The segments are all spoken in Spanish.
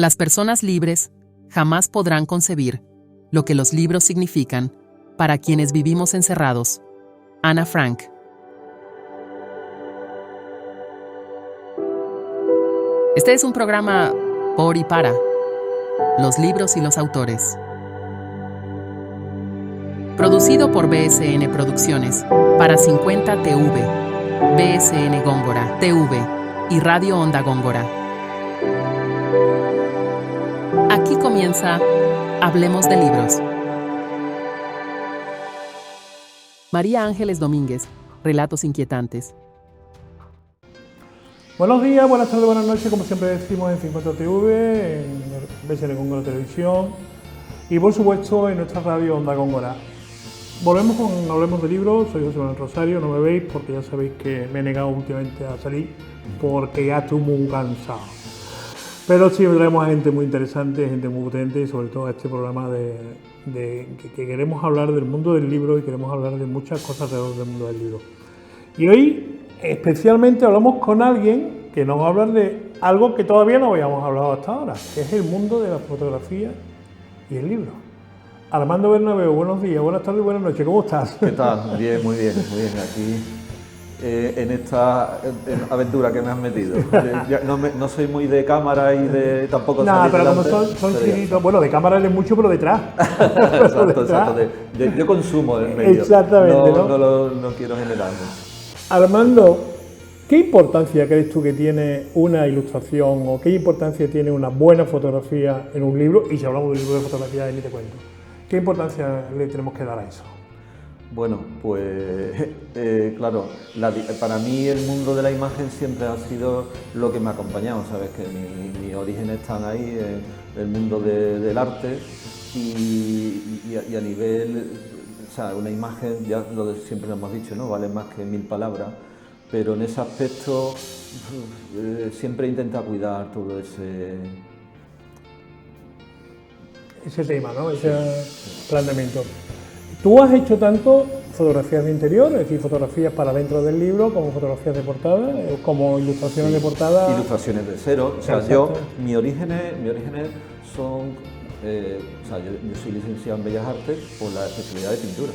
Las personas libres jamás podrán concebir lo que los libros significan para quienes vivimos encerrados. Ana Frank. Este es un programa por y para los libros y los autores. Producido por BSN Producciones para 50 TV, BSN Góngora TV y Radio Onda Góngora. Aquí comienza Hablemos de Libros. María Ángeles Domínguez, Relatos Inquietantes. Buenos días, buenas tardes, buenas noches, como siempre decimos en 50 TV, en BSN Góngora Televisión y por supuesto en nuestra radio Onda Góngora. Volvemos con Hablemos de Libros, soy José Manuel Rosario, no me veis porque ya sabéis que me he negado últimamente a salir porque ya estoy muy cansado. Pero sí traemos a gente muy interesante, gente muy potente y sobre todo a este programa que queremos hablar del mundo del libro y queremos hablar de muchas cosas alrededor del mundo del libro. Y hoy especialmente hablamos con alguien que nos va a hablar de algo que todavía no habíamos hablado hasta ahora, que es el mundo de la fotografía y el libro. Armando Bernabeu, buenos días, buenas tardes, buenas noches, ¿cómo estás? ¿Qué tal? Bien, muy bien, aquí en esta aventura que me has metido. No soy muy de cámara y de tampoco... Nada, pero como son chinitos, bueno, de cámara eres mucho, pero detrás. Exacto, yo consumo el medio. Exactamente, no quiero generar. Armando, ¿qué importancia crees tú que tiene una ilustración o qué importancia tiene una buena fotografía en un libro? Y si hablamos de un libro de fotografía, ni te cuento. ¿Qué importancia le tenemos que dar a eso? Bueno, pues claro, para mí el mundo de la imagen siempre ha sido lo que me ha acompañado, sabes que mis orígenes están ahí, el mundo del arte y a nivel, o sea, una imagen, ya siempre lo hemos dicho, ¿no? Vale más que 1000 palabras, pero en ese aspecto siempre intenta cuidar todo ese tema, ¿no? Ese planteamiento. Tú has hecho tanto fotografías de interior, es decir, fotografías para dentro del libro, como fotografías de portada, como ilustraciones de portada. Ilustraciones de cero. O sea, mis orígenes son, yo soy licenciado en Bellas Artes por la especialidad de pintura.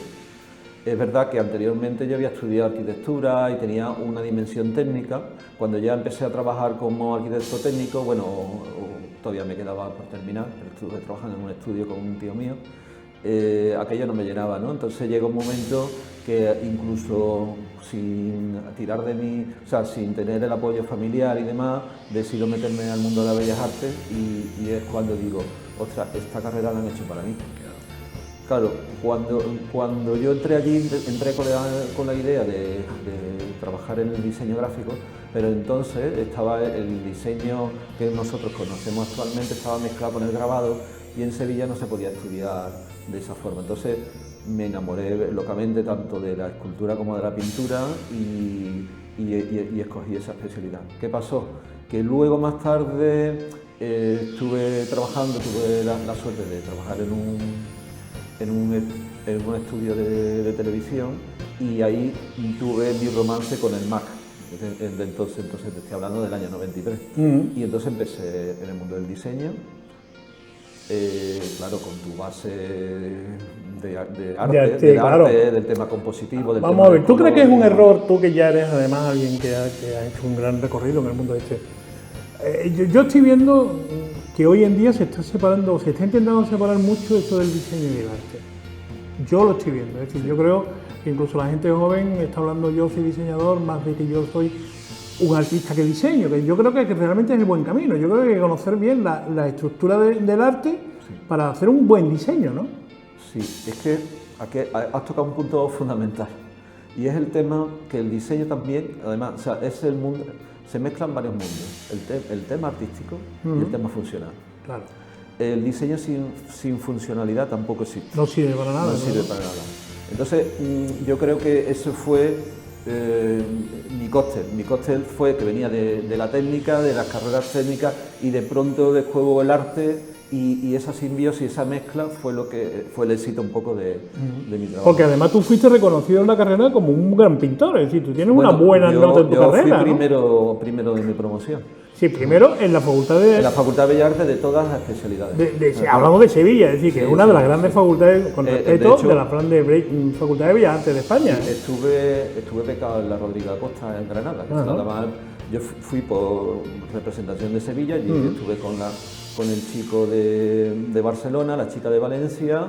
Es verdad que anteriormente yo había estudiado arquitectura y tenía una dimensión técnica. Cuando ya empecé a trabajar como arquitecto técnico, bueno, todavía me quedaba por terminar, pero estuve trabajando en un estudio con un tío mío. Aquello no me llenaba, ¿no? Entonces llega un momento que incluso sin tirar de mí, o sea, sin tener el apoyo familiar y demás, decido meterme al mundo de las bellas artes y es cuando digo, ostras, esta carrera la han hecho para mí. Claro, cuando yo entré allí, entré con la idea de trabajar en el diseño gráfico, pero entonces estaba el diseño que nosotros conocemos actualmente, estaba mezclado con el grabado y en Sevilla no se podía estudiar de esa forma. Entonces me enamoré locamente tanto de la escultura como de la pintura y escogí esa especialidad. ¿Qué pasó? Que luego más tarde tuve la suerte de trabajar en un estudio de televisión y ahí tuve mi romance con el Mac. Entonces te estoy hablando del año 93. Y entonces empecé en el mundo del diseño. Claro, con tu base de arte, claro. Del tema compositivo. Vamos a ver, ¿tú crees que es un error, tú que ya eres además alguien que ha hecho un gran recorrido en el mundo este? Yo estoy viendo que hoy en día se está intentando separar mucho esto del diseño y del arte. Yo lo estoy viendo, es decir, yo creo que incluso la gente joven está hablando yo soy diseñador más de que yo soy un artista que diseño, que yo creo que realmente es el buen camino. Yo creo que hay que conocer bien la estructura del arte para hacer un buen diseño, ¿no? Sí, es que aquí has tocado un punto fundamental y es el tema que el diseño también, además, o sea, es el mundo, se mezclan varios mundos, el tema artístico y el tema funcional. Claro. El diseño sin funcionalidad tampoco existe. No sirve para nada. No sirve para nada. Entonces, yo creo que eso fue mi cóctel fue que venía de la técnica, de las carreras técnicas y de pronto después el arte Y esa simbiosis, esa mezcla fue lo que fue el éxito un poco de mi trabajo. Porque además tú fuiste reconocido en la carrera como un gran pintor, es decir, tú tienes una buena nota en tu carrera. Yo fui ¿no? primero de mi promoción. Sí, primero en la Facultad de... En la Facultad de Bellas Artes de todas las especialidades. Hablamos de Sevilla, es decir, que es una de las grandes facultades, con respeto, hecho, de la Facultad de Bellas Artes de España. Estuve becado en la Rodríguez Acosta en Granada, que se la daban. Yo fui por representación de Sevilla y estuve con el chico de Barcelona, la chica de Valencia,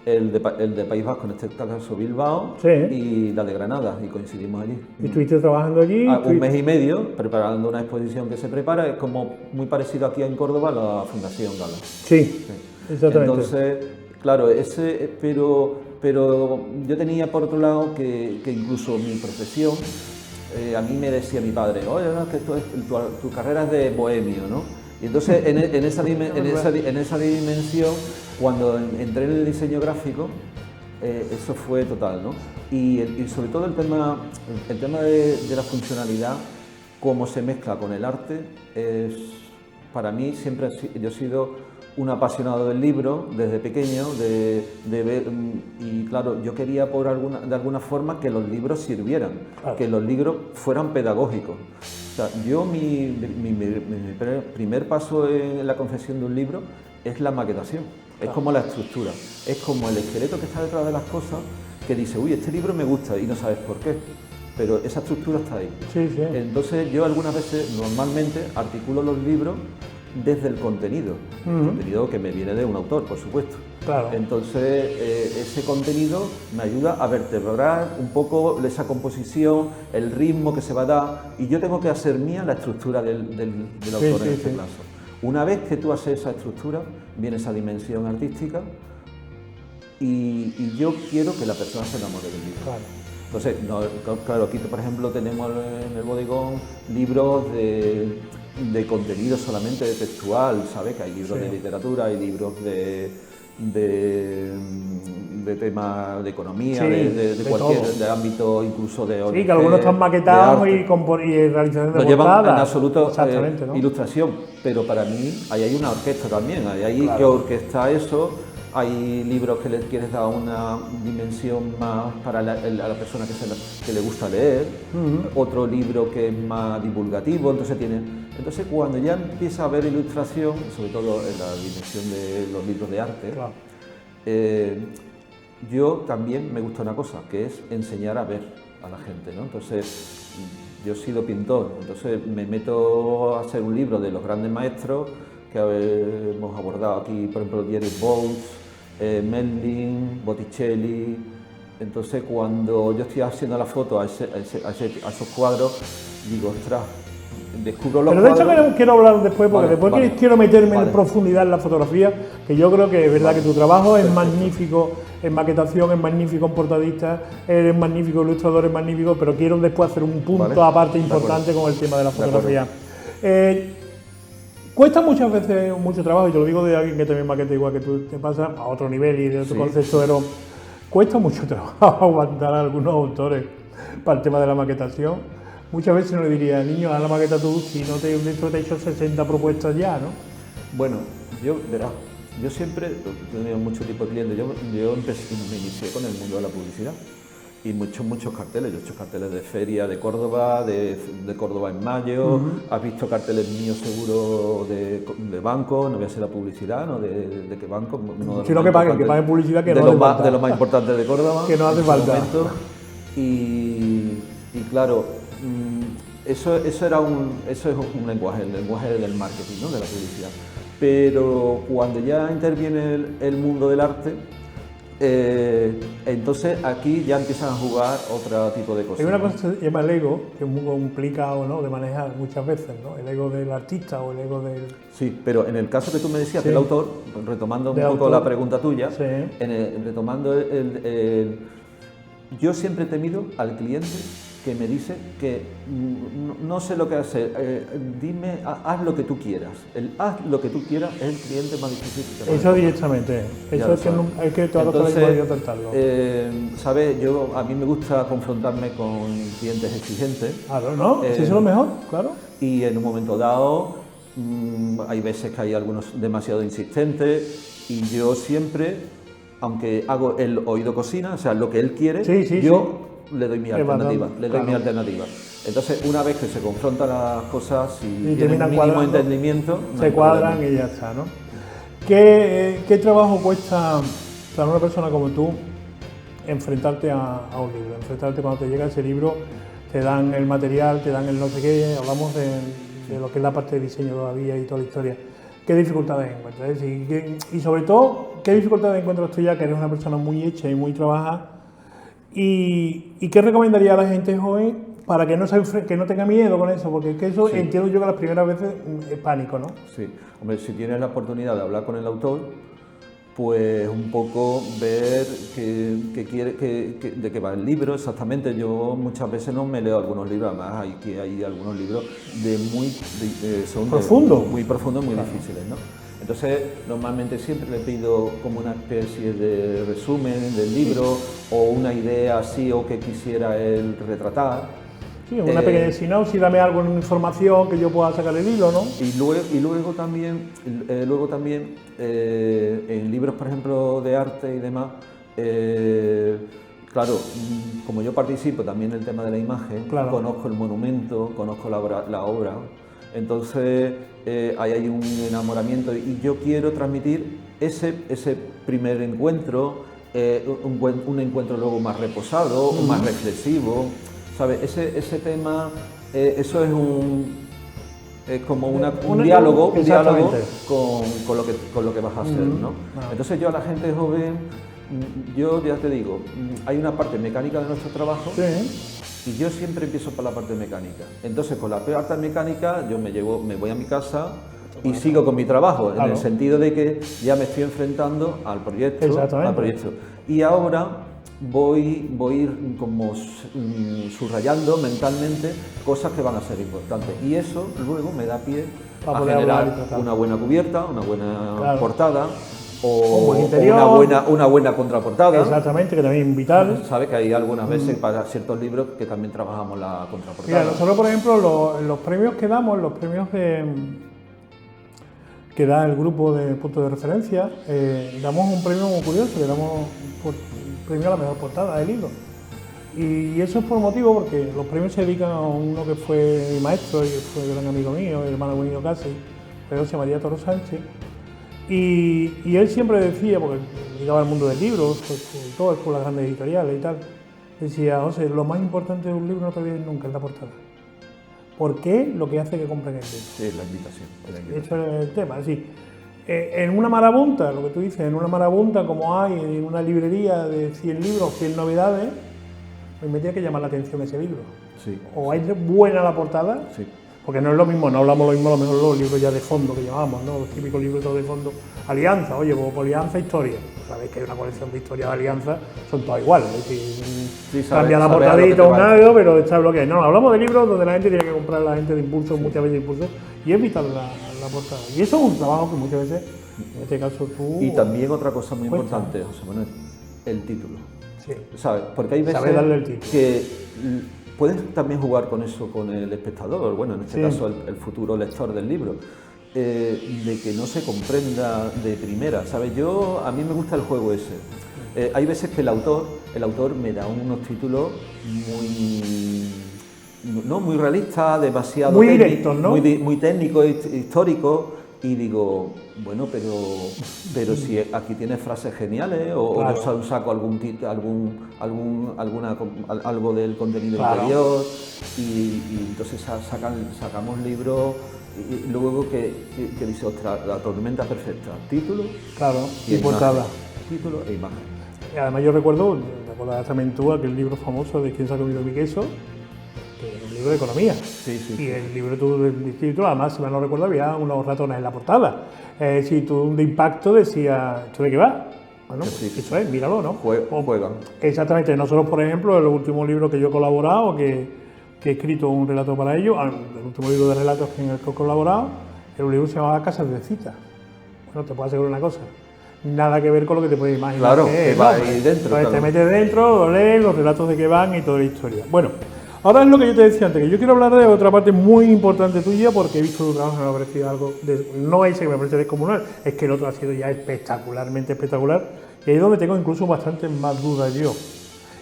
el de País Vasco, en este caso Bilbao, sí, y la de Granada, y coincidimos allí. ¿Y estuviste trabajando allí? Un mes y medio preparando una exposición que se prepara, es como muy parecido aquí en Córdoba a la Fundación Gala. Sí, exactamente. Entonces, claro, pero yo tenía por otro lado que incluso mi profesión, a mí me decía mi padre, oye, no, que tu carrera es de bohemio, ¿no? Y entonces en esa dimensión, cuando entré en el diseño gráfico, eso fue total, ¿no? Y sobre todo el tema de la funcionalidad, cómo se mezcla con el arte, para mí siempre yo he sido un apasionado del libro desde pequeño, de ver, y claro, yo quería de alguna forma que los libros sirvieran, claro, que los libros fueran pedagógicos. O sea, mi primer paso en la confección de un libro es la maquetación, es como la estructura, es como el esqueleto que está detrás de las cosas, que dice, uy, este libro me gusta y no sabes por qué, pero esa estructura está ahí. Sí, sí. Entonces yo algunas veces, normalmente, articulo los libros desde el contenido, contenido que me viene de un autor, por supuesto. Claro. Entonces, ese contenido me ayuda a vertebrar un poco esa composición, el ritmo que se va a dar, y yo tengo que hacer mía la estructura del autor en este caso. Una vez que tú haces esa estructura, viene esa dimensión artística, y yo quiero que la persona se enamore del libro. Claro. Entonces, claro, aquí por ejemplo tenemos en el bodegón libros de contenido solamente de textual, ¿sabes? Que hay libros de literatura, hay libros de temas de economía, de cualquier de ámbito, incluso de sí, que algunos están maquetados y realización de portadas. Llevan en absoluto ¿no? ilustración, pero para mí ahí hay una orquesta también, hay que orquesta eso. Hay libros que le quieres dar una dimensión más para la persona que le gusta leer, otro libro que es más divulgativo, entonces cuando ya empieza a haber ilustración, sobre todo en la dimensión de los libros de arte, claro, yo también me gusta una cosa, que es enseñar a ver a la gente, ¿no? Entonces, yo he sido pintor, entonces me meto a hacer un libro de los grandes maestros que hemos abordado aquí, por ejemplo, Dietrich Bose, Memling, Botticelli. Entonces, cuando yo estoy haciendo la foto a esos cuadros, digo, ostras, descubro los cuadros. Pero de hecho quiero hablar después, porque después quiero meterme en profundidad en la fotografía, que yo creo que es verdad que tu trabajo es magnífico en maquetación, es magnífico en portadista, eres magnífico ilustrador, es magnífico, pero quiero después hacer un punto aparte importante con el tema de la fotografía. Cuesta muchas veces mucho trabajo, y te lo digo de alguien que también maqueta igual que tú, te pasa a otro nivel y de otro concepto, pero cuesta mucho trabajo aguantar a algunos autores para el tema de la maquetación. Muchas veces uno le diría, niño, haz la maqueta tú, si no te he hecho 60 propuestas ya, ¿no? Bueno, yo siempre he tenido mucho tipo de clientes, yo me inicié con el mundo de la publicidad. Y muchos carteles, yo he hecho carteles de feria de Córdoba, de Córdoba en mayo, has visto carteles míos seguro de banco, no voy a hacer la publicidad, ¿no? ¿De qué banco? No, sino que paguen publicidad, que no hace falta. De lo más importante de Córdoba. Que no hace falta. Y claro, eso es un lenguaje, el lenguaje del marketing, ¿no? De la publicidad. Pero cuando ya interviene el mundo del arte, entonces aquí ya empiezan a jugar otro tipo de cosas. Hay una cosa que se llama el ego, que es muy complicado, ¿no?, de manejar muchas veces, ¿no? El ego del artista o el ego del... Sí, pero en el caso que tú me decías del autor, retomando un poco la pregunta tuya, retomando yo siempre he temido al cliente que me dice que no sé lo que hacer, dime, haz lo que tú quieras. El haz lo que tú quieras es el cliente más difícil que te eso directamente, eso es que todos los que tratarlo. ¿Sabes? A mí me gusta confrontarme con clientes exigentes. Claro, ¿no? Si es lo mejor, claro. Y en un momento dado, hay veces que hay algunos demasiado insistentes y yo siempre, aunque hago el oído cocina, o sea, lo que él quiere, yo le doy mi alternativa, Entonces, una vez que se confrontan las cosas y tienen un mínimo entendimiento, se cuadran y ya está, ¿no? ¿Qué trabajo cuesta para una persona como tú enfrentarte a un libro? Enfrentarte cuando te llega ese libro, te dan el material, te dan el no sé qué, hablamos de lo que es la parte de diseño todavía y toda la historia. ¿Qué dificultades encuentras? Y sobre todo, ¿qué dificultades encuentras tú ya que eres una persona muy hecha y muy trabajada? ¿Y qué recomendaría a la gente joven para que no tenga miedo con eso? Porque es que eso entiendo yo que las primeras veces es pánico, ¿no? Sí, hombre, si tienes la oportunidad de hablar con el autor, pues un poco ver de qué va el libro exactamente. Yo muchas veces no me leo algunos libros, además hay algunos libros son muy profundos, muy difíciles, ¿no? Entonces, normalmente siempre le pido como una especie de resumen del libro o una idea así o que quisiera él retratar. Sí, una pequeña sinopsis, dame alguna información que yo pueda sacar el hilo, ¿no? Y luego también en libros, por ejemplo, de arte y demás, claro, como yo participo también en el tema de la imagen, conozco el monumento, conozco la obra, entonces hay un enamoramiento y yo quiero transmitir ese primer encuentro, un encuentro luego más reposado, más reflexivo, ¿sabes? Ese tema, eso es como un diálogo con lo que vas a hacer, ¿no? Entonces yo a la gente joven, yo ya te digo, hay una parte mecánica de nuestro trabajo. Y yo siempre empiezo por la parte mecánica. Entonces, con la parte mecánica, yo me voy a mi casa y sigo con mi trabajo, en el sentido de que ya me estoy enfrentando al proyecto. Y ahora voy a ir como subrayando mentalmente cosas que van a ser importantes. Y eso luego me da pie a generar una buena cubierta, una buena portada. O una buena contraportada. Exactamente, que también es vital. Sabes que hay algunas veces para ciertos libros que también trabajamos la contraportada. Mira, nosotros, por ejemplo, los premios que damos, que da el grupo de puntos de referencia, damos un premio muy curioso, le damos premio a la mejor portada del libro. Y eso es por motivo, porque los premios se dedican a uno que fue mi maestro y que fue gran amigo mío, el hermano mío casi, José María Toro Sánchez. Y él siempre decía, porque llegaba al mundo del libro, todo por las grandes editoriales y tal, decía, José, lo más importante de un libro no te olvides nunca es la portada. ¿Por qué? Lo que hace que compren el libro. Sí, la invitación. Eso es el tema, sí. En una marabunta, lo que tú dices, en una marabunta como hay en una librería de 100 libros, 100 novedades, pues me tiene que llamar la atención ese libro. Sí. O es buena la portada, sí. Porque no es lo mismo, no hablamos lo mismo a lo mejor los libros ya de fondo que llamamos, ¿no? Los típicos libros de fondo. Alianza, oye, pues Alianza, historia. Sabéis que hay una colección de historias de Alianza, son todas iguales. Es decir, cambia la portadita un algo, pero está bloqueado. No, hablamos de libros donde la gente tiene que comprar, la gente de impulso, muchas veces de impulso, y es vital la portada. Y eso es un trabajo que muchas veces, en este caso tú... Y también otra cosa muy importante, José Manuel, el título. Sí. ¿Sabes? Porque hay veces darle el título. Que puedes también jugar con eso con el espectador, bueno, en este caso el futuro lector del libro, de que no se comprenda de primera, ¿sabes? A mí me gusta el juego ese. Hay veces que el autor me da unos títulos muy realistas, demasiado muy directos, ¿no? Muy técnicos, históricos. Y digo, bueno, pero si aquí tienes frases geniales o yo saco algo del contenido interior y entonces sacamos libros y luego que dice, ostras, la tormenta perfecta, título y portada. Título e imagen. Y además yo recuerdo también tú aquel libro famoso de ¿Quién se ha comido mi queso? Un libro de economía. Sí. Y el libro del título, además, si mal no recuerdo, había unos ratones en la portada. Si tú de impacto decía, ¿esto de qué va? Bueno, pues eso es, míralo, ¿no? Juegan. Exactamente. Nosotros, por ejemplo, en los últimos libros que yo he colaborado, que he escrito un relato para ellos, el último libro de relatos en el que he colaborado, era un libro que se llamaba Casas de Cita. Bueno, te puedo asegurar una cosa. Nada que ver con lo que te puedes imaginar. Claro, que va ahí dentro. Entonces te metes dentro, lo lees, los relatos de qué van y toda la historia. Bueno, Ahora es lo que yo te decía antes, que yo quiero hablar de otra parte muy importante tuya porque he visto tu trabajo y me ha parecido algo, no ese que me parece descomunal, es que el otro ha sido ya espectacularmente espectacular y ahí es donde tengo incluso bastante más dudas yo.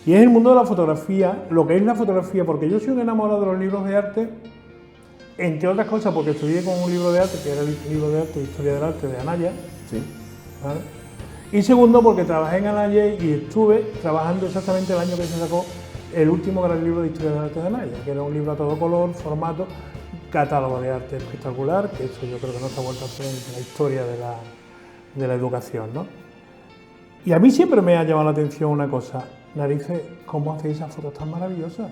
Y es el mundo de la fotografía, lo que es la fotografía, porque yo soy un enamorado de los libros de arte, entre otras cosas porque estudié con un libro de arte, que era el libro de arte, Historia del Arte de Anaya, Sí. ¿vale? Y segundo porque trabajé en Anaya y estuve trabajando exactamente el año que se sacó el último gran libro de Historia del Arte de Anaya, que era un libro a todo color, formato, catálogo de arte espectacular, que eso yo creo que no se ha vuelto a hacer en la historia de la educación, ¿no? Y a mí siempre me ha llamado la atención una cosa, narices, ¿cómo hacéis esas fotos tan maravillosas?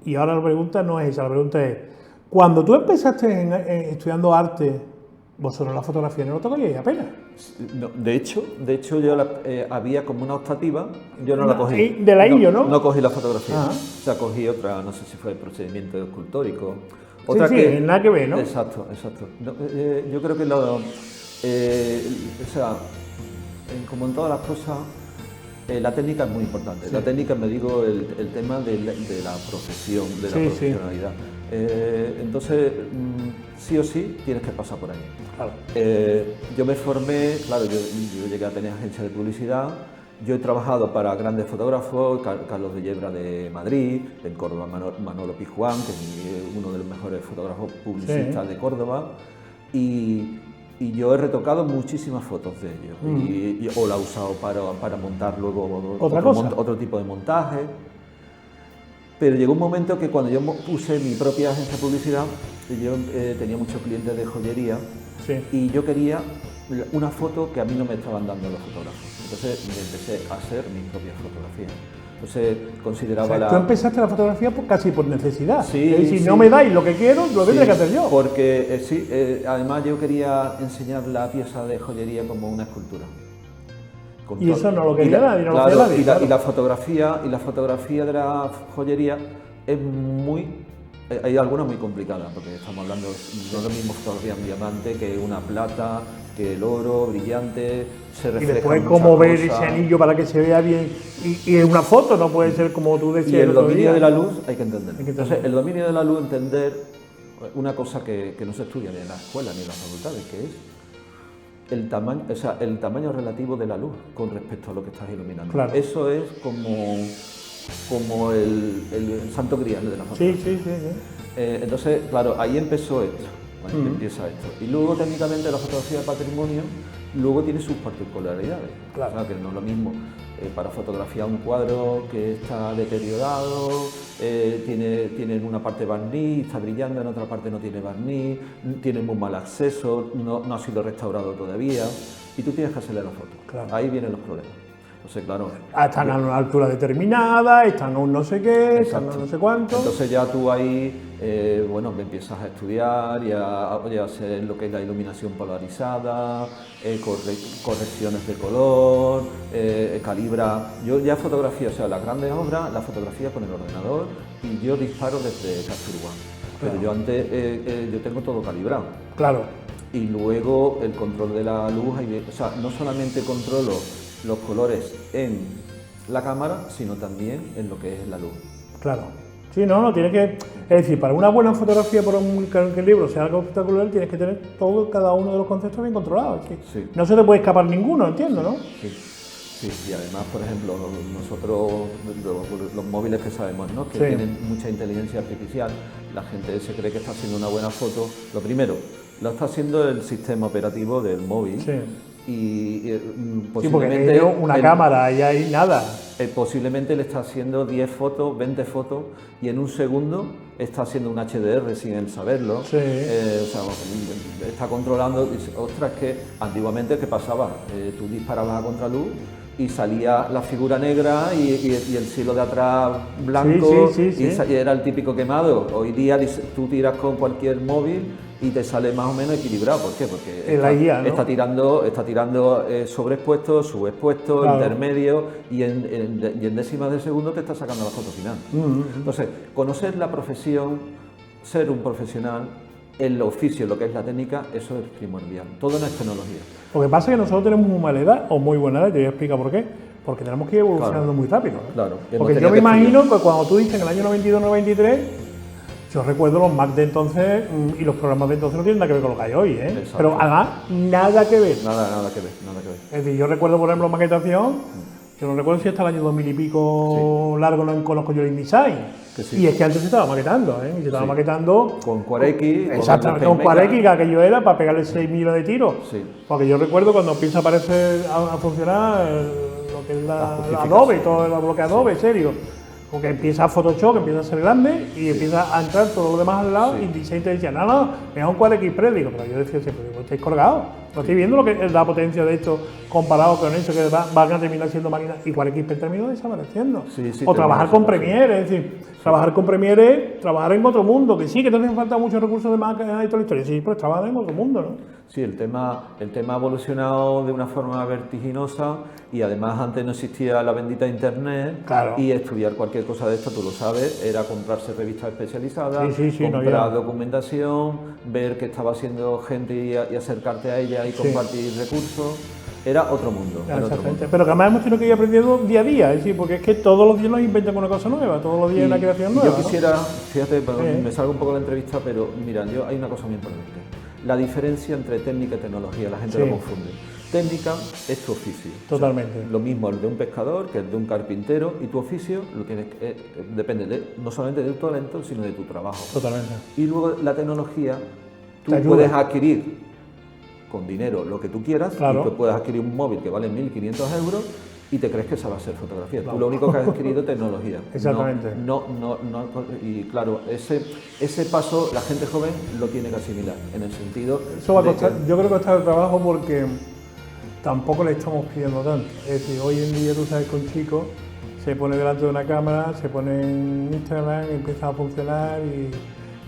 Y ahora la pregunta no es esa, la pregunta es, cuando tú empezaste estudiando arte, vosotros la fotografía no lo tocáis apenas. No, de hecho yo había como una optativa, yo no la cogí. De la IO, ¿no? No cogí la fotografía, Ajá. o sea, cogí otra, no sé si fue el procedimiento escultórico. Sí, nada que ver, ¿no? Exacto. No, yo creo que o sea, como en todas las cosas, la técnica es muy importante. Sí. La técnica, me digo, el tema de la profesión, de la profesionalidad. Entonces, sí o sí, tienes que pasar por ahí. Claro. Yo me formé, claro, yo llegué a tener agencia de publicidad. Yo he trabajado para grandes fotógrafos, Carlos de Yebra de Madrid, en Córdoba Manolo Pijuán, que es uno de los mejores fotógrafos publicistas de Córdoba, y yo he retocado muchísimas fotos de ellos, o la he usado para montar luego otro tipo de montaje. Pero llegó un momento que cuando yo puse mi propia agencia de publicidad, yo tenía muchos clientes de joyería y yo quería una foto que a mí no me estaban dando los fotógrafos. Entonces me empecé a hacer mis propias fotografías. Entonces consideraba Tú empezaste la fotografía casi por necesidad. Sí, si no me dais lo que quiero, lo tendré que hacer yo. Porque además yo quería enseñar la pieza de joyería como una escultura. Y eso no lo quería nadie, no lo hacía nadie. Y la fotografía de la joyería es muy... Hay algunas muy complicadas, porque estamos hablando, no es lo mismo fotografía en diamante que una plata, que el oro brillante, se refleja. Y después cómo ver ese anillo para que se vea bien, y en una foto no puede ser como tú decías. Y el dominio de la luz hay que entenderlo. Entonces, el dominio de la luz, entender una cosa que no se estudia ni en la escuela ni en las facultades, que es el tamaño relativo de la luz con respecto a lo que estás iluminando. Claro. Eso es como el santo grial de la fotografía. Sí. Entonces, claro, ahí empezó esto, empieza esto. Y luego, técnicamente, la fotografía de patrimonio luego tiene sus particularidades. Claro. O sea, que no es lo mismo para fotografiar un cuadro que está deteriorado, tiene en una parte barniz, está brillando, en otra parte no tiene barniz, tiene muy mal acceso, no ha sido restaurado todavía, y tú tienes que hacerle la foto. Claro. Ahí vienen los problemas. Entonces, claro, están a una altura determinada, están a un no sé qué, están a no sé cuánto. Entonces ya tú ahí, me empiezas a estudiar y a hacer lo que es la iluminación polarizada, correcciones de color, calibra. Yo ya fotografía, o sea, las grandes obras, la fotografía con el ordenador y yo disparo desde Capture One. Pero yo antes, yo tengo todo calibrado. Claro. Y luego el control de la luz, o sea, no solamente controlo los colores en la cámara, sino también en lo que es la luz. Claro. Sí, tienes que... Es decir, para una buena fotografía, por que el libro sea algo espectacular, tienes que tener cada uno de los conceptos bien controlados. Sí. No se te puede escapar ninguno, entiendo, ¿no? Sí, y además, por ejemplo, nosotros, los móviles que sabemos, ¿no? Que tienen mucha inteligencia artificial, la gente se cree que está haciendo una buena foto. Lo primero, lo está haciendo el sistema operativo del móvil. Sí. Y posiblemente porque una cámara y hay nada. Posiblemente le está haciendo 10 fotos, 20 fotos y en un segundo está haciendo un HDR sin él saberlo. Sí. O sea, está controlando. Dice, ostras, que antiguamente, ¿qué pasaba? Tú disparabas a contraluz y salía la figura negra y el cielo de atrás blanco y era el típico quemado. Hoy día tú tiras con cualquier móvil y te sale más o menos equilibrado. ¿Por qué? Porque está tirando sobreexpuesto, subexpuesto, claro, intermedio y en décimas de segundo te está sacando la foto final. Entonces, conocer la profesión, ser un profesional, el oficio, lo que es la técnica, eso es primordial. Todo no es tecnología. Lo que pasa es que nosotros tenemos muy mala edad o muy buena edad, te voy a explicar por qué. porque tenemos que ir evolucionando muy rápido. Claro. Porque yo me imagino que cuando tú dices en el año 92-93, yo recuerdo los Mac de entonces y los programas de entonces no tienen nada que ver con lo que hay hoy, ¿eh? Exacto. Pero además, nada que ver. Nada que ver. Es decir, yo recuerdo, por ejemplo, maquetación. Yo no recuerdo si hasta el año 2000 y pico largo no conozco yo el InDesign. Sí. Y es que antes se estaba maquetando, ¿eh? Y se estaba maquetando con QuareX. Exactamente, con QuareX, que aquello era para pegarle 6 millones de tiros. Sí. Porque yo recuerdo cuando empieza a aparecer, a funcionar lo que es la Adobe, todo el bloque Adobe, serio. Porque empieza Photoshop, empieza a ser grande y empieza a entrar todo lo demás al lado y InDesign te decía, no, me da un QuareX Pre, digo, pero yo decía siempre, digo, estáis colgados. No estoy viendo lo que es la potencia de esto comparado con eso, que van a terminar siendo máquinas y QuareX Pre terminó desapareciendo. O trabajar con Premiere, es decir, trabajar con Premiere, trabajar en otro mundo, que sí, que te hacen falta muchos recursos de máquina y toda la historia, sí, pero trabajar en otro mundo, ¿no? Sí, el tema ha evolucionado de una forma vertiginosa y además antes no existía la bendita internet. Claro. Y estudiar cualquier cosa de esto, tú lo sabes, era comprarse revistas especializadas, comprar documentación, ver qué estaba haciendo gente y acercarte a ella y compartir recursos. Era otro mundo. Pero que además hemos tenido que ir aprendiendo día a día, es decir, porque es que todos los días nos inventan una cosa nueva, todos los días hay una creación nueva. Yo quisiera, fíjate, me salgo un poco de la entrevista, pero mira, hay una cosa muy importante. La diferencia entre técnica y tecnología, la gente lo confunde. Técnica es tu oficio. Totalmente. O sea, lo mismo el de un pescador que el de un carpintero, y tu oficio lo tienes depende no solamente de tu talento, sino de tu trabajo. Totalmente. Y luego la tecnología, tú puedes adquirir con dinero lo que tú quieras, y tú puedes adquirir un móvil que vale 1.500 euros y te crees que esa va a ser fotografía. Tú lo único que has adquirido es tecnología. Exactamente. Y claro, ese paso la gente joven lo tiene que asimilar, en el sentido... Eso va a costar, yo creo que va a costar el trabajo porque tampoco le estamos pidiendo tanto. Es decir, hoy en día tú sabes que un chico se pone delante de una cámara, se pone en Instagram, empieza a funcionar y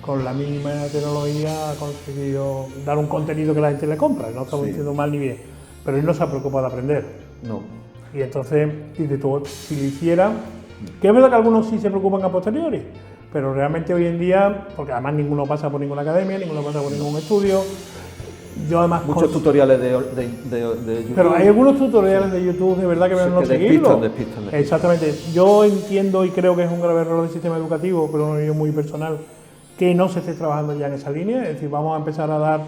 con la mínima tecnología ha conseguido dar un contenido que la gente le compra. No estamos diciendo mal ni bien, pero él no se ha preocupado de aprender. No. Y entonces, dice tú, si lo hicieran, que es verdad que algunos sí se preocupan a posteriori, pero realmente hoy en día, porque además ninguno pasa por ninguna academia, ninguno pasa por ningún estudio. Yo además muchos tutoriales de YouTube. Pero hay algunos tutoriales de YouTube de verdad que me no seguirlo. Despistan. Exactamente. Yo entiendo y creo que es un grave error del sistema educativo, pero una opinión muy personal, que no se esté trabajando ya en esa línea. Es decir, vamos a empezar a dar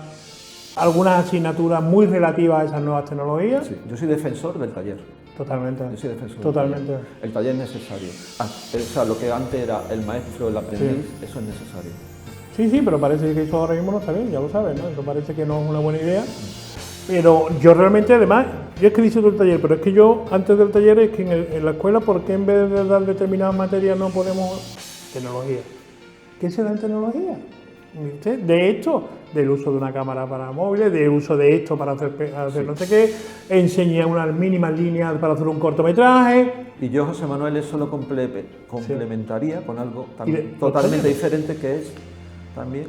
algunas asignaturas muy relativas a esas nuevas tecnologías. Sí, yo soy defensor del taller. Totalmente. Yo soy defensor. Totalmente. El taller es necesario. O sea, lo que antes era el maestro, el aprendiz, eso es necesario. Sí, pero parece que eso ahora mismo no está bien, ya lo sabes, ¿no? Eso parece que no es una buena idea. Pero yo realmente, además, yo es que hice todo el taller, pero es que yo, antes del taller, es que en la escuela, ¿por qué en vez de dar determinadas materias no podemos tecnología? ¿Qué se da en tecnología? De esto, del uso de una cámara para móviles, del uso de esto para hacer no sé qué, enseñé unas mínimas líneas para hacer un cortometraje. Y yo, José Manuel, eso lo complementaría con algo totalmente diferente, que es también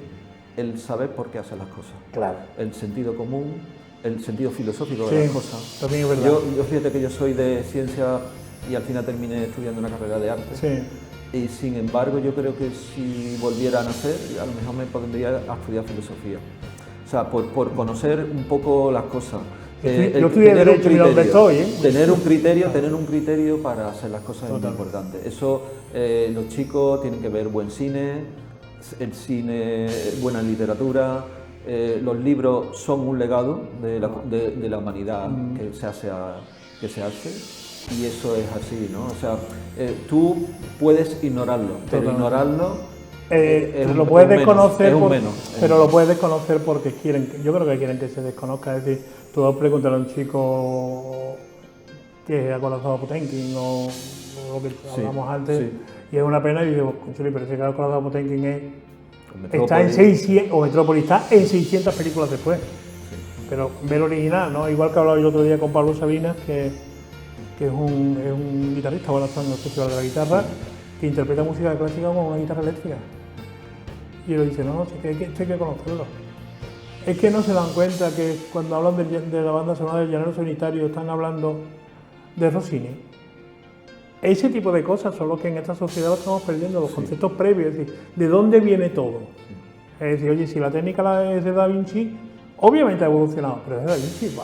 el saber por qué hacer las cosas. Claro. El sentido común, el sentido filosófico de las cosas. También es verdad. Yo fíjate que yo soy de ciencia y al final terminé estudiando una carrera de arte. Sí. Y sin embargo, yo creo que si volviera a nacer, a lo mejor me pondría a estudiar filosofía. O sea, por conocer un poco las cosas. Yo estudié Derecho y donde estoy, ¿eh? Tener un criterio para hacer las cosas es muy importante. Eso, los chicos tienen que ver buen cine, el cine, buena literatura. Los libros son un legado de la humanidad que se hace. Y eso es así, ¿no? O sea, tú puedes ignorarlo, pero ignorarlo lo puedes desconocer, pero lo puedes desconocer porque quieren, yo creo que quieren que se desconozca. Es decir, tú vas a preguntar a un chico que ha conocido a Potenkin o lo que hablamos antes, y es una pena, y digo, pero ese que ha conocido a Potenkin está en 600, o Metrópolis está en 600 películas después. Pero ve el original, ¿no? Igual que hablaba yo el otro día con Pablo Sabinas, que es un guitarrista, bueno, está en el Festival de la Guitarra, que interpreta música clásica con una guitarra eléctrica. Y él dice, no, hay que conocerlo. Es que no se dan cuenta que cuando hablan de la banda sonora del Llanero Solitario están hablando de Rossini. Ese tipo de cosas son los que en esta sociedad lo estamos perdiendo, los conceptos previos, es decir, ¿de dónde viene todo? Es decir, oye, si la técnica es de Da Vinci, obviamente ha evolucionado, pero es de Da Vinci,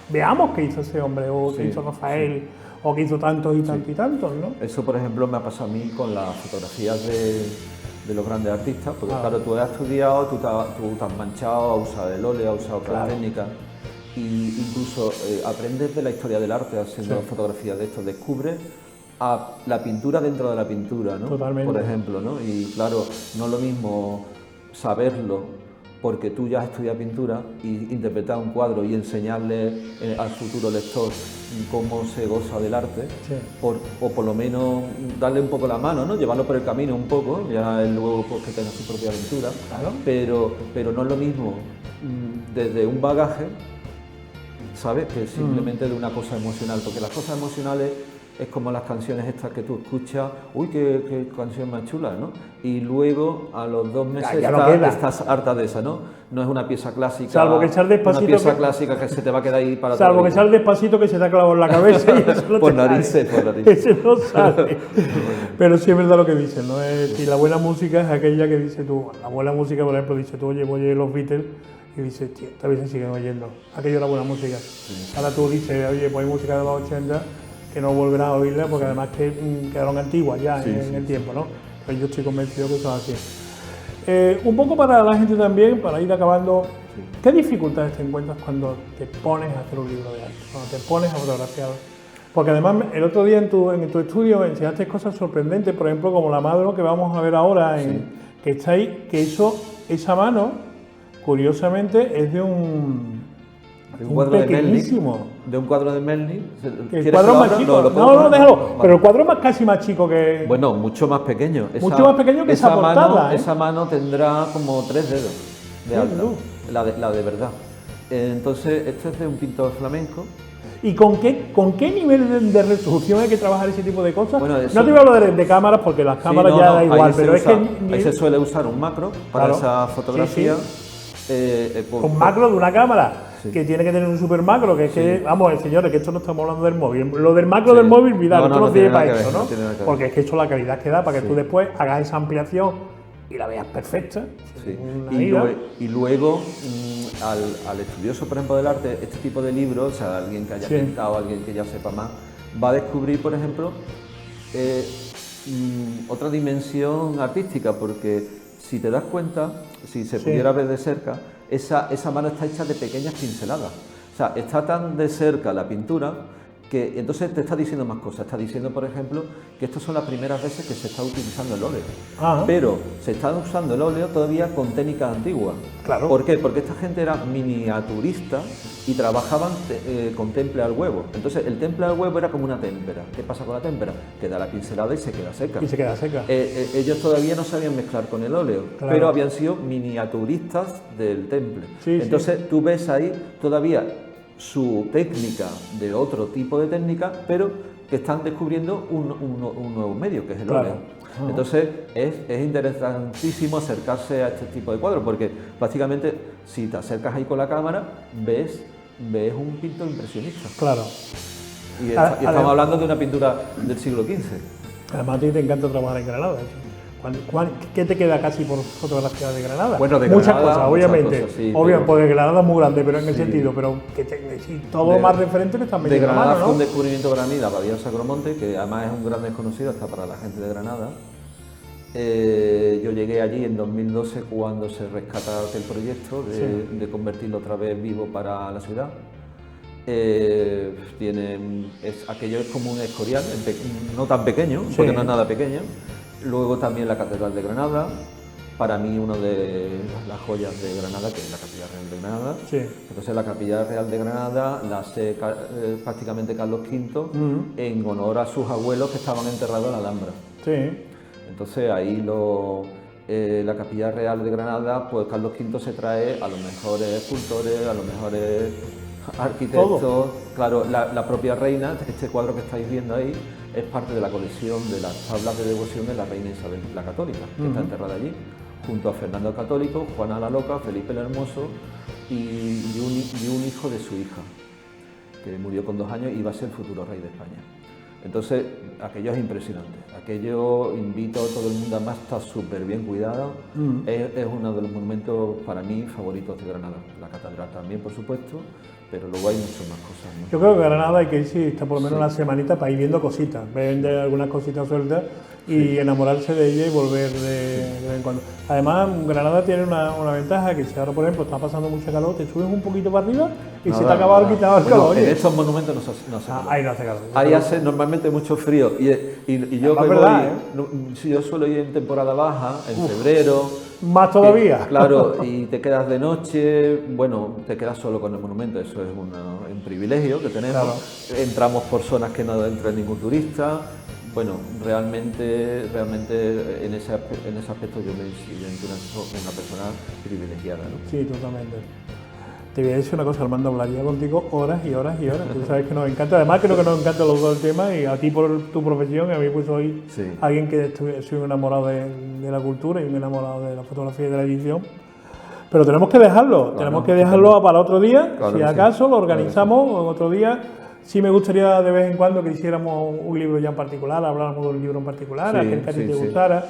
veamos qué hizo ese hombre, o qué hizo Rafael, o que hizo tantos y tantos y tantos, ¿no? Eso, por ejemplo, me ha pasado a mí con las fotografías de los grandes artistas, porque claro, tú has estudiado, tú te has manchado, has usado el óleo, has usado otras técnicas, y incluso aprendes de la historia del arte haciendo fotografías de esto, descubres a la pintura dentro de la pintura, ¿no? Totalmente. Por ejemplo, ¿no? Y claro, no es lo mismo saberlo porque tú ya has estudiado pintura y interpretar un cuadro y enseñarle al futuro lector cómo se goza del arte, o por lo menos darle un poco la mano, ¿no? Llevarlo por el camino un poco, ya él luego pues, que tenga su propia aventura, pero no es lo mismo desde un bagaje, ¿sabes? Que simplemente de una cosa emocional, porque las cosas emocionales es como las canciones estas que tú escuchas, uy, qué canción más chula, ¿no? Y luego a los 2 meses estás harta de esa, ¿no? No es una pieza clásica, salvo que echar despacito, una pieza clásica que se te va a quedar ahí para salvo que echar despacito que se te ha clavado en la cabeza y eso no por te narices, sale. por narices. Ese no sale. Pero sí es verdad lo que dicen, ¿no? Y la buena música es aquella que dice tú, la buena música, por ejemplo, dice tú, oye los Beatles, y dices, tío, todavía se siguen oyendo. Aquello era buena música. Ahora tú dices, oye, pues hay música de los 80 que no volverás a oírla porque además que quedaron antiguas ya en el tiempo, ¿no? Pero yo estoy convencido que eso es así. Un poco para la gente también, para ir acabando, ¿qué dificultades te encuentras cuando te pones a hacer un libro de arte, cuando te pones a fotografiar? Porque además el otro día en tu estudio enseñaste cosas sorprendentes, por ejemplo como la Madro que vamos a ver ahora, que está ahí, que esa mano, curiosamente, es de un cuadro pequeñísimo. De un cuadro de Melnik. El cuadro más chico. No, déjalo. Vale. Pero el cuadro casi más chico que. Bueno, mucho más pequeño. Mucho más pequeño que esa portada. Mano, Esa mano tendrá como 3 dedos de alta. La de verdad. Entonces, esto es de un pintor flamenco. ¿Y con qué nivel de resolución hay que trabajar ese tipo de cosas? Bueno, no te voy a hablar de cámaras porque las cámaras ya da igual, pero es que. Ahí se suele usar un macro para esa fotografía. Con macro de una cámara. Que tiene que tener un super macro, que es que, vamos, señores, que esto no estamos hablando del móvil. Lo del macro del móvil, mirad, esto no tiene para eso, ¿no? Porque es que esto la calidad que da para que tú después hagas esa ampliación y la veas perfecta. Y luego, al estudioso, por ejemplo, del arte, este tipo de libros, o sea, alguien que haya pintado, alguien que ya sepa más, va a descubrir, por ejemplo, otra dimensión artística, porque si te das cuenta, si se pudiera ver de cerca, esa mano está hecha de pequeñas pinceladas. O sea, está tan de cerca la pintura que entonces te está diciendo más cosas. Está diciendo, por ejemplo, que estas son las primeras veces que se está utilizando el óleo. Pero se está usando el óleo todavía con técnicas antiguas. Claro. ¿Por qué? Porque esta gente era miniaturista y trabajaban con temple al huevo. Entonces, el temple al huevo era como una témpera. ¿Qué pasa con la témpera? Que da la pincelada y se queda seca. Y se queda seca. Ellos todavía no sabían mezclar con el óleo, pero habían sido miniaturistas del temple. Entonces, tú ves ahí todavía su técnica de otro tipo de técnica, pero que están descubriendo un nuevo medio, que es el óleo. Entonces es interesantísimo acercarse a este tipo de cuadros, porque prácticamente si te acercas ahí con la cámara, ves un pintor impresionista. Claro. Y estamos hablando de una pintura del siglo XV. Además a ti te encanta trabajar en Granada. ¿Qué te queda casi por fotografía de Granada? Bueno, de muchas Granada, cosas, obviamente. Muchas cosas, obviamente, porque Granada es muy grande, pero en el sentido, pero que todo más referente que están metiendo. De Granada mano, ¿no? fue un descubrimiento para mí, la Abadía de Sacromonte, que además es un gran desconocido hasta para la gente de Granada. Yo llegué allí en 2012 cuando se rescata aquel proyecto de convertirlo otra vez vivo para la ciudad. Aquello es como un escorial, no tan pequeño, porque no es nada pequeño. Luego también la Catedral de Granada, para mí una de las joyas de Granada, que es la Capilla Real de Granada. Entonces la Capilla Real de Granada la hace prácticamente Carlos V en honor a sus abuelos que estaban enterrados en la Alhambra. Entonces ahí la Capilla Real de Granada, pues Carlos V se trae a los mejores escultores, a los mejores arquitectos. ¿Todo? Claro, la propia reina, este cuadro que estáis viendo ahí, es parte de la colección de las tablas de devoción de la reina Isabel la Católica, que está enterrada allí, junto a Fernando el Católico, Juana la Loca, Felipe el Hermoso y un hijo de su hija, que murió con 2 años y va a ser el futuro rey de España. Entonces, aquello es impresionante. Aquello invito a todo el mundo, además está súper bien cuidado. Es uno de los monumentos para mí favoritos de Granada. La catedral también, por supuesto, pero luego hay muchas más cosas, ¿no? Yo creo que Granada hay que irse está por lo menos una semanita para ir viendo cositas, ver algunas cositas sueltas y enamorarse de ella y volver de vez en cuando. Además, Granada tiene una ventaja, que si ahora, por ejemplo, está pasando mucho calor, te subes un poquito para arriba y se te ha acabado quitado el calor. En estos monumentos no hace calor. Ahí no hace calor. Ahí hace normalmente mucho frío. Y yo que verdad, si yo suelo ir en temporada baja, en febrero. Más todavía. Claro, y te quedas de noche, bueno, te quedas solo con el monumento, eso es un privilegio que tenemos. Claro. Entramos por zonas que no entra ningún turista. Bueno, realmente en ese aspecto yo me siento una persona privilegiada, ¿no? Sí, totalmente. Te voy a decir una cosa, Armando, hablaría contigo horas y horas y horas. Tú sabes que nos encanta, además creo que nos encanta los dos el tema, y a ti por tu profesión, y a mí pues soy alguien que soy un enamorado de la cultura y un enamorado de la fotografía y de la edición. Pero tenemos que dejarlo, para otro día, si acaso lo organizamos en otro día. Sí me gustaría de vez en cuando que hiciéramos un libro ya en particular, habláramos de un libro en particular, aquel que a ti te gustara,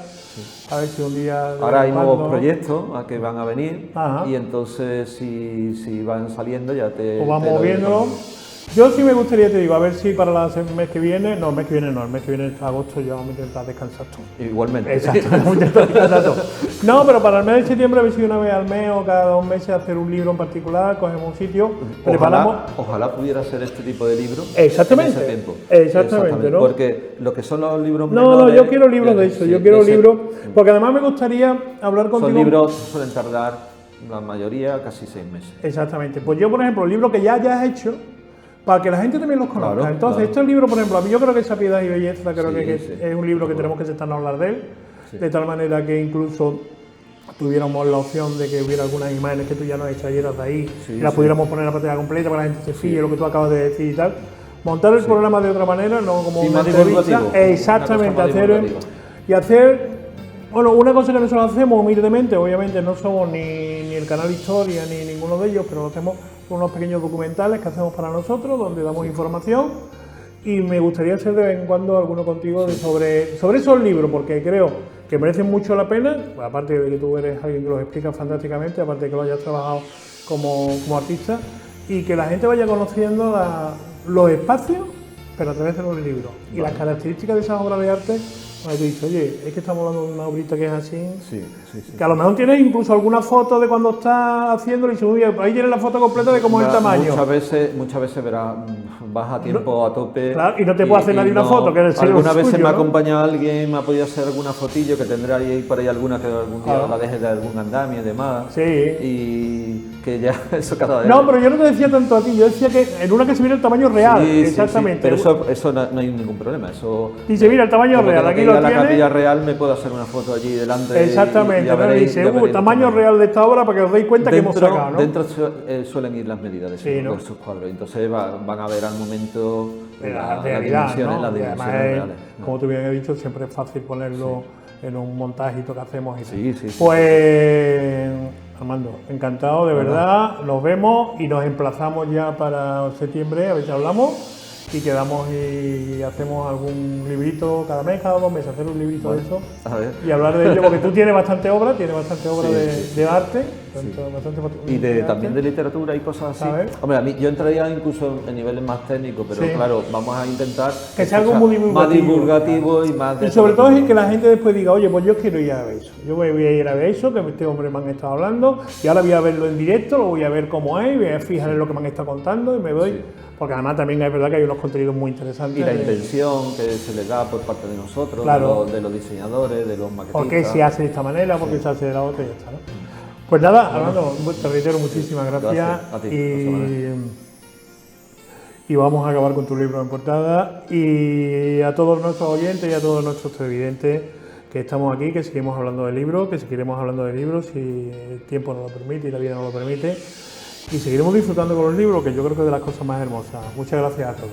a ver si un día... Ahora hay nuevos proyectos que van a venir. Ajá. Y entonces si van saliendo ya pues vamos viéndolo. Yo sí me gustaría, te digo, a ver si para el mes que viene, el mes que viene es agosto, ya vamos a intentar descansar todo. Igualmente. Exacto, vamos a intentar descansar todo. No, pero para el mes de septiembre, a ver si una vez al mes o cada 2 meses hacer un libro en particular, cogemos un sitio, preparamos... Ojalá pudiera ser este tipo de libro. Exactamente. En ese tiempo. Exactamente, ¿no? Porque lo que son los libros No, yo quiero libros de eso, yo quiero libros, porque además me gustaría hablar contigo... Son libros que suelen tardar, la mayoría, casi 6 meses. Exactamente. Pues yo, por ejemplo, el libro que ya hayas hecho, para que la gente también los conozca. Claro, entonces, este libro, por ejemplo, a mí yo creo que esa Piedad y Belleza, es un libro que tenemos que sentarnos a hablar de él, de tal manera que incluso tuviéramos la opción de que hubiera algunas imágenes que tú ya nos extrayeras de ahí y las pudiéramos poner en la pantalla completa para que la gente se fije lo que tú acabas de decir y tal. Montar el programa de otra manera, no como una entrevista. Exactamente, hacer... Bueno, una cosa que nosotros hacemos humildemente, obviamente no somos ni el canal Historia ni ninguno de ellos, pero lo hacemos con unos pequeños documentales que hacemos para nosotros, donde damos información, y me gustaría hacer de vez en cuando alguno contigo sobre esos libros, porque creo que merecen mucho la pena, aparte de que tú eres alguien que los explica fantásticamente, aparte de que lo hayas trabajado como artista, y que la gente vaya conociendo los espacios, pero a través de los libros, y las características de esas obras de arte. Te he dicho, oye, es que estamos hablando de una obrita que es así, que a lo mejor tienes incluso alguna foto de cuando estás haciéndolo y ahí tienes la foto completa de cómo es el tamaño. Muchas veces verás, vas a tiempo a tope. Claro, y no te puede hacer nadie una foto. Que alguna vez me ha acompañado alguien, me ha podido hacer alguna fotillo, que tendrá ahí por ahí alguna que algún día la dejes de algún andamio y demás. Sí. Y que ya eso cada vez... No, pero yo no te decía tanto a ti, yo decía que en una que se mira el tamaño real, exactamente. Pero eso no hay ningún problema. Dice, mira el tamaño real, aquí lo a la Capilla Real me puedo hacer una foto allí delante. Exactamente, dice, tamaño real de esta obra para que os deis cuenta que hemos sacado, ¿no? Dentro suelen ir las medidas de esos cuadros, entonces van a ver al momento las dimensiones reales. Como tú bien has dicho, siempre es fácil ponerlo en un montajito que hacemos. Sí. Pues, Armando, encantado, de verdad, nos vemos y nos emplazamos ya para septiembre, a ver si hablamos. Y quedamos y hacemos algún librito cada mes, cada 2 meses, hacer un librito de eso y hablar de ello, porque tú tienes bastante obra, de arte, bastante también de literatura y cosas así. Hombre, a mí yo entraría incluso en niveles más técnicos, pero claro, vamos a intentar que sea algo muy más divulgativo y más... Y sobre todo es que la gente después diga, oye, pues yo quiero ir a ver eso, yo voy a ir a ver eso, que este hombre me han estado hablando, y ahora voy a verlo en directo, lo voy a ver cómo es, voy a fijar en lo que me han estado contando y me voy... Porque además también es verdad que hay unos contenidos muy interesantes. Y la intención que se le da por parte de nosotros, de los diseñadores, de los maquetistas. ¿Por qué se hace de esta manera? ¿Por qué se hace de la otra? Y ya está, ¿no? Pues nada, Armando, te reitero muchísimas gracias. A ti, y vamos a acabar con tu libro en portada. Y a todos nuestros oyentes y a todos nuestros televidentes que estamos aquí, que seguimos hablando de libros, que seguiremos hablando de libros si el tiempo nos lo permite y la vida nos lo permite. Y seguiremos disfrutando con los libros, que yo creo que es de las cosas más hermosas. Muchas gracias a todos.